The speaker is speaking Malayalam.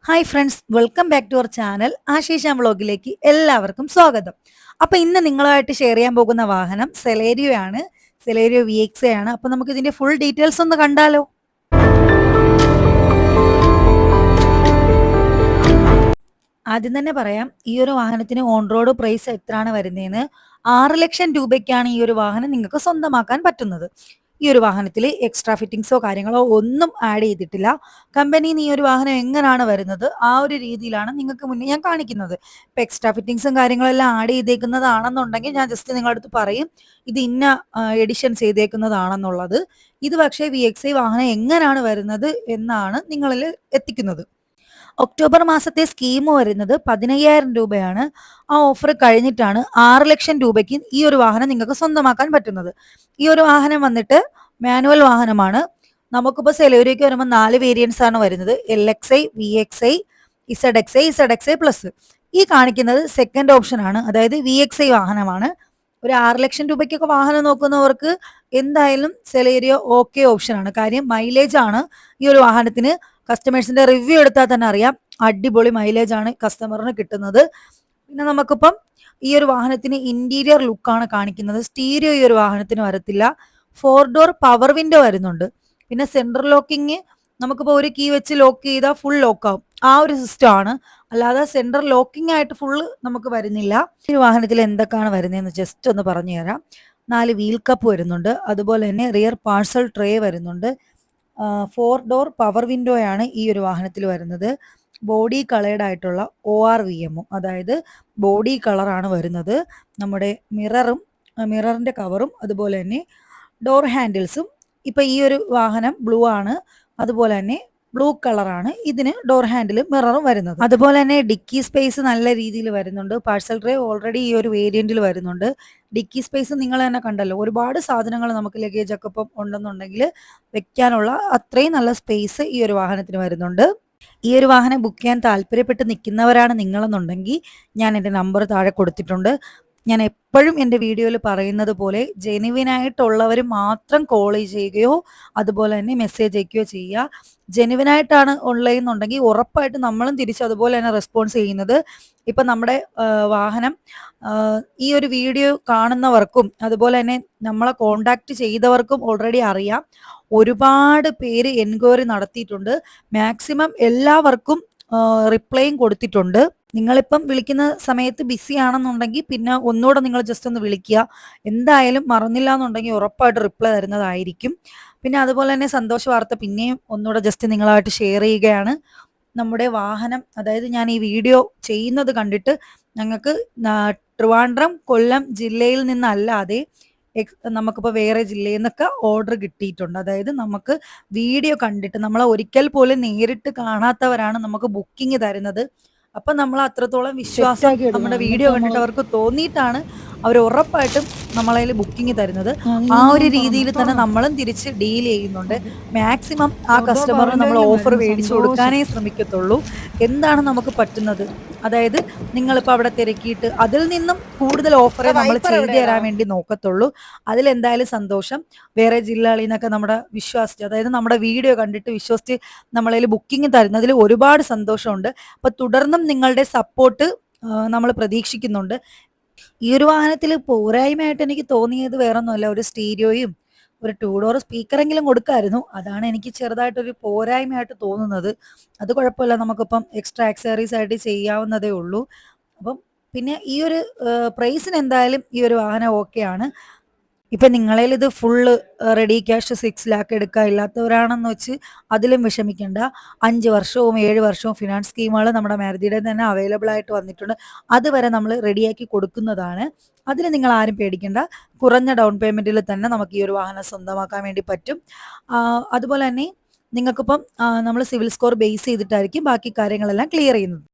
Hi friends, welcome back to our channel Ashisha വ്ളോഗിലേക്ക് എല്ലാവർക്കും സ്വാഗതം. അപ്പൊ ഇന്ന് നിങ്ങളുമായിട്ട് ഷെയർ ചെയ്യാൻ പോകുന്ന വാഹനം സെലേരിയോ ആണ്. സെലേരിയോ VXA ആണ്. അപ്പൊ നമുക്ക് ഇതിന്റെ ഫുൾ ഡീറ്റെയിൽസ് ഒന്ന് കണ്ടാലോ. ആദ്യം തന്നെ പറയാം, ഈ ഒരു വാഹനത്തിന് ഓൺ റോഡ് പ്രൈസ് എത്രയാണ് വരുന്നതെന്ന്. 6 ലക്ഷം രൂപയ്ക്കാണ് ഈ ഒരു വാഹനം നിങ്ങൾക്ക് സ്വന്തമാക്കാൻ പറ്റുന്നത്. ഈ ഒരു വാഹനത്തിൽ എക്സ്ട്രാ ഫിറ്റിംഗ്സോ കാര്യങ്ങളോ ഒന്നും ആഡ് ചെയ്തിട്ടില്ല. കമ്പനി ഈ ഒരു വാഹനം എങ്ങനെയാണ് വരുന്നത് ആ ഒരു രീതിയിലാണ് നിങ്ങൾക്ക് മുന്നേ ഞാൻ കാണിക്കുന്നത്. ഇപ്പൊ എക്സ്ട്രാ ഫിറ്റിംഗ്സും കാര്യങ്ങളെല്ലാം ആഡ് ചെയ്തേക്കുന്നതാണെന്നുണ്ടെങ്കിൽ ഞാൻ ജസ്റ്റ് നിങ്ങളുടെ അടുത്ത് പറയും ഇത് ഇന്ന എഡിഷൻ ചെയ്തേക്കുന്നതാണെന്നുള്ളത്. ഇത് പക്ഷേ VXA വാഹനം എങ്ങനെയാണ് വരുന്നത് എന്നാണ് നിങ്ങളിൽ എത്തിക്കുന്നത്. ഒക്ടോബർ മാസത്തെ സ്കീം വരുന്നത് 15,000 രൂപയാണ്. ആ ഓഫർ കഴിഞ്ഞിട്ടാണ് 6 ലക്ഷം രൂപയ്ക്ക് ഈ ഒരു വാഹനം നിങ്ങൾക്ക് സ്വന്തമാക്കാൻ പറ്റുന്നത്. ഈ ഒരു വാഹനം വന്നിട്ട് മാനുവൽ വാഹനമാണ്. നമുക്കിപ്പോൾ സെലേരിയോയ്ക്ക് വരുമ്പോൾ 4 വേരിയൻസ് ആണ് വരുന്നത്: LXI, VXI, ZXI, ZXI plus. ഈ കാണിക്കുന്നത് സെക്കൻഡ് ഓപ്ഷൻ ആണ്, അതായത് VXI വാഹനമാണ്. ഒരു 6 ലക്ഷം രൂപയ്ക്കൊക്കെ വാഹനം നോക്കുന്നവർക്ക് എന്തായാലും സെലേരിയോ ഓക്കെ ഓപ്ഷൻ ആണ്. കാര്യം മൈലേജ് ആണ് ഈ ഒരു വാഹനത്തിന്. കസ്റ്റമേഴ്സിന്റെ റിവ്യൂ എടുത്താൽ തന്നെ അറിയാം, അടിപൊളി മൈലേജ് ആണ് കസ്റ്റമറിന് കിട്ടുന്നത്. പിന്നെ നമുക്കിപ്പം ഈ ഒരു വാഹനത്തിന് ഇന്റീരിയർ ലുക്കാണ് കാണിക്കുന്നത്. സ്റ്റീരിയോ ഈ ഒരു വാഹനത്തിന് വരത്തില്ല. 4 ഡോർ പവർ വിൻഡോ വരുന്നുണ്ട്. പിന്നെ സെൻട്രൽ ലോക്കിങ് നമുക്കിപ്പോൾ ഒരു കീ വെച്ച് ലോക്ക് ചെയ്താൽ ഫുൾ ലോക്ക് ആവും, ആ ഒരു സിസ്റ്റം ആണ്. അല്ലാതെ സെൻട്രൽ ലോക്കിംഗ് ആയിട്ട് ഫുള്ള് നമുക്ക് വരുന്നില്ല. ഈ വാഹനത്തിൽ എന്തൊക്കെയാണ് വരുന്നതെന്ന് ജസ്റ്റ് ഒന്ന് പറഞ്ഞു തരാം. 4 വീൽ കപ്പ് വരുന്നുണ്ട്. അതുപോലെ തന്നെ റിയർ പാഴ്സൽ ട്രേ വരുന്നുണ്ട്. 4 ഡോർ പവർ വിൻഡോ ആണ് ഈ ഒരു വാഹനത്തിൽ വരുന്നത്. ബോഡി കളേർഡ് ആയിട്ടുള്ള ORVM, അതായത് ബോഡി കളറാണ് വരുന്നത്. നമ്മുടെ മിററിന്റെ കവറും അതുപോലെ തന്നെ ഡോർ ഹാൻഡിൽസും. ഇപ്പൊ ഈ ഒരു വാഹനം ബ്ലൂ ആണ്, അതുപോലെ തന്നെ ബ്ലൂ കളറാണ് ഇതിന് ഡോർ ഹാൻഡിലും മിററും വരുന്നത്. അതുപോലെ തന്നെ ഡിക്കി സ്പേസ് നല്ല രീതിയിൽ വരുന്നുണ്ട്. പാഴ്സൽ ട്രേ ഓൾറെഡി ഈ ഒരു വേരിയന്റിൽ വരുന്നുണ്ട്. ഡിക്കി സ്പേസ് നിങ്ങൾ തന്നെ കണ്ടല്ലോ, ഒരുപാട് സാധനങ്ങൾ നമുക്ക് ലഗേജ് ഒക്കെ ഇപ്പം ഉണ്ടെന്നുണ്ടെങ്കിൽ വെക്കാനുള്ള അത്രയും നല്ല സ്പേസ് ഈ ഒരു വാഹനത്തിന് വരുന്നുണ്ട്. ഈ ഒരു വാഹനം ബുക്ക് ചെയ്യാൻ താല്പര്യപ്പെട്ട് നിൽക്കുന്നവരാണ് നിങ്ങളെന്നുണ്ടെങ്കിൽ ഞാൻ എൻ്റെ നമ്പർ താഴെ കൊടുത്തിട്ടുണ്ട്. ഞാൻ എപ്പോഴും എൻ്റെ വീഡിയോയിൽ പറയുന്നത് പോലെ ജെനുവിനായിട്ടുള്ളവർ മാത്രം കോൾ ചെയ്യുകയോ അതുപോലെ തന്നെ മെസ്സേജ് അയക്കുകയോ ചെയ്യുക. ജെനുവിനായിട്ടാണ് ഓൺലൈൻ എന്നുണ്ടെങ്കിൽ ഉറപ്പായിട്ട് നമ്മളും തിരിച്ച് അതുപോലെ തന്നെ റെസ്പോൺസ് ചെയ്യുന്നത്. ഇപ്പം നമ്മുടെ വാഹനം ഈ ഒരു വീഡിയോ കാണുന്നവർക്കും അതുപോലെ തന്നെ നമ്മളെ കോണ്ടാക്ട് ചെയ്തവർക്കും ഓൾറെഡി അറിയാം. ഒരുപാട് പേര് എൻക്വയറി നടത്തിയിട്ടുണ്ട്. മാക്സിമം എല്ലാവർക്കും റിപ്ലൈയും കൊടുത്തിട്ടുണ്ട്. നിങ്ങളിപ്പം വിളിക്കുന്ന സമയത്ത് ബിസി ആണെന്നുണ്ടെങ്കിൽ പിന്നെ ഒന്നുകൂടെ നിങ്ങൾ ജസ്റ്റ് ഒന്ന് വിളിക്കുക. എന്തായാലും മറന്നില്ല എന്നുണ്ടെങ്കിൽ ഉറപ്പായിട്ട് റിപ്ലൈ തരുന്നതായിരിക്കും. പിന്നെ അതുപോലെ തന്നെ സന്തോഷ വാർത്ത പിന്നെയും ഒന്നുകൂടെ ജസ്റ്റ് നിങ്ങളായിട്ട് ഷെയർ ചെയ്യുകയാണ്. നമ്മുടെ വാഹനം, അതായത് ഞാൻ ഈ വീഡിയോ ചെയ്യുന്നത് കണ്ടിട്ട് ഞങ്ങൾക്ക് ട്രിവാൻഡ്രം, കൊല്ലം ജില്ലയിൽ നിന്നല്ലാതെ നമുക്കിപ്പോൾ വേറെ ജില്ലയിൽ നിന്നൊക്കെ ഓർഡർ കിട്ടിയിട്ടുണ്ട്. അതായത് നമുക്ക് വീഡിയോ കണ്ടിട്ട്, നമ്മളെ ഒരിക്കൽ പോലും നേരിട്ട് കാണാത്തവരാണ് നമുക്ക് ബുക്കിംഗ് തരുന്നത്. അപ്പൊ നമ്മൾ അത്രത്തോളം വിശ്വാസം നമ്മുടെ വീഡിയോ കണ്ടിട്ട് അവർക്ക് തോന്നിയിട്ടാണ് അവർ ഉറപ്പായിട്ടും നമ്മളതിൽ ബുക്കിംഗ് തരുന്നത്. ആ ഒരു രീതിയിൽ തന്നെ നമ്മളും തിരിച്ച് ഡീൽ ചെയ്യുന്നുണ്ട്. മാക്സിമം ആ കസ്റ്റമറിന് നമ്മൾ ഓഫർ മേടിച്ചു കൊടുക്കാനേ ശ്രമിക്കത്തുള്ളൂ. എന്താണ് നമുക്ക് പറ്റുന്നത്, അതായത് നിങ്ങളിപ്പോൾ അവിടെ തിരക്കിയിട്ട് അതിൽ നിന്നും കൂടുതൽ ഓഫറേ നമ്മൾ ചെയ്തു തരാൻ വേണ്ടി നോക്കത്തുള്ളൂ. അതിലെന്തായാലും സന്തോഷം. വേറെ ജില്ലകളിൽ നിന്നൊക്കെ നമ്മുടെ വിശ്വാസിച്ച്, അതായത് നമ്മുടെ വീഡിയോ കണ്ടിട്ട് വിശ്വസിച്ച് നമ്മളതിൽ ബുക്കിംഗ് തരുന്നതിൽ ഒരുപാട് സന്തോഷമുണ്ട്. അപ്പൊ തുടർന്നും നിങ്ങളുടെ സപ്പോർട്ട് നമ്മൾ പ്രതീക്ഷിക്കുന്നുണ്ട്. ഈ ഒരു വാഹനത്തിൽ പോരായ്മയായിട്ട് എനിക്ക് തോന്നിയത് വേറൊന്നുമല്ല, ഒരു സ്റ്റീരിയോയും ഒരു 2 ഡോർ സ്പീക്കറെങ്കിലും കൊടുക്കായിരുന്നു. അതാണ് എനിക്ക് ചെറുതായിട്ടൊരു പോരായ്മയായിട്ട് തോന്നുന്നത്. അത് കുഴപ്പമില്ല, നമുക്കിപ്പം എക്സ്ട്രാ ആക്സസറീസ് ആയിട്ട് ചെയ്യാവുന്നതേ ഉള്ളൂ. അപ്പം പിന്നെ ഈ ഒരു പ്രൈസിന് എന്തായാലും ഈ ഒരു വാഹനം ഓക്കെയാണ്. ഇപ്പൊ നിങ്ങളിൽ ഇത് ഫുള്ള് റെഡി ക്യാഷ് 6 ലാക്ക് എടുക്കുക ഇല്ലാത്തവരാണെന്ന് വെച്ച് അതിലും വിഷമിക്കേണ്ട. 5 വർഷവും 7 വർഷവും ഫിനാൻസ് സ്കീമുകൾ നമ്മുടെ മാരുതിയുടെ തന്നെ അവൈലബിൾ ആയിട്ട് വന്നിട്ടുണ്ട്. അതുവരെ നമ്മൾ റെഡിയാക്കി കൊടുക്കുന്നതാണ്. അതിന് നിങ്ങൾ ആരും പേടിക്കേണ്ട. കുറഞ്ഞ ഡൗൺ പേയ്മെന്റിൽ തന്നെ നമുക്ക് ഈ ഒരു വാഹനം സ്വന്തമാക്കാൻ വേണ്ടി പറ്റും. അതുപോലെ തന്നെ നിങ്ങൾക്കിപ്പം നമ്മൾ സിവിൽ സ്കോർ ബേസ് ചെയ്തിട്ടായിരിക്കും ബാക്കി കാര്യങ്ങളെല്ലാം ക്ലിയർ ചെയ്യുന്നത്.